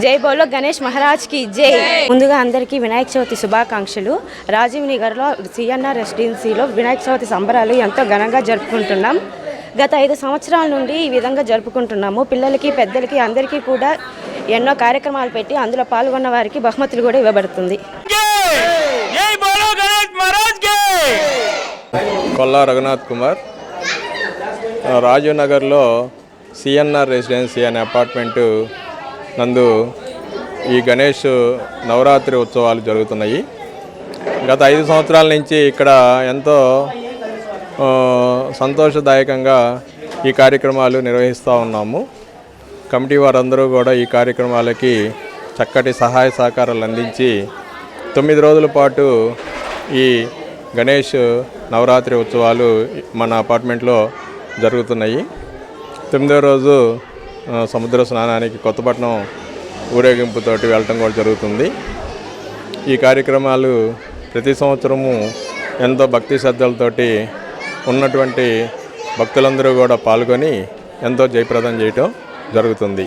జై బోలో గణేష్ మహారాజ్ కి జై. ముందుగా అందరికీ వినాయక చవితి శుభాకాంక్షలు. రాజీవ్ నగర్లో సిఎన్ఆర్ రెసిడెన్సీలో వినాయక చవితి సంబరాలు ఎంతో ఘనంగా జరుపుకుంటున్నాం. గత 5 సంవత్సరాల నుండి ఈ విధంగా జరుపుకుంటున్నాము. పిల్లలకి పెద్దలకి అందరికీ కూడా ఎన్నో కార్యక్రమాలు పెట్టి అందులో పాల్గొన్న వారికి బహుమతులు కూడా ఇవ్వబడుతుంది. కొల్లా రఘునాథ్ కుమార్, రాజీవ్ నగర్లో సిఎన్ఆర్ రెసిడెన్సీ అనే అపార్ట్మెంటు నందు ఈ గణేష్ నవరాత్రి ఉత్సవాలు జరుగుతున్నాయి. గత 5 సంవత్సరాల నుంచి ఇక్కడ ఎంతో సంతోషదాయకంగా ఈ కార్యక్రమాలు నిర్వహిస్తూ ఉన్నాము. కమిటీ వారందరూ కూడా ఈ కార్యక్రమాలకి చక్కటి సహాయ సహకారాలు అందించి 9 రోజుల పాటు ఈ గణేష్ నవరాత్రి ఉత్సవాలు మన అపార్ట్మెంట్లో జరుగుతున్నాయి. 9వ రోజు సముద్ర స్నానానికి కొత్తపట్నం ఊరేగింపుతోటి వెళ్ళటం కూడా జరుగుతుంది. ఈ కార్యక్రమాలు ప్రతి సంవత్సరము ఎంతో భక్తి శ్రద్ధలతోటి ఉన్నటువంటి భక్తులందరూ కూడా పాల్గొని ఎంతో జయప్రదం చేయటం జరుగుతుంది.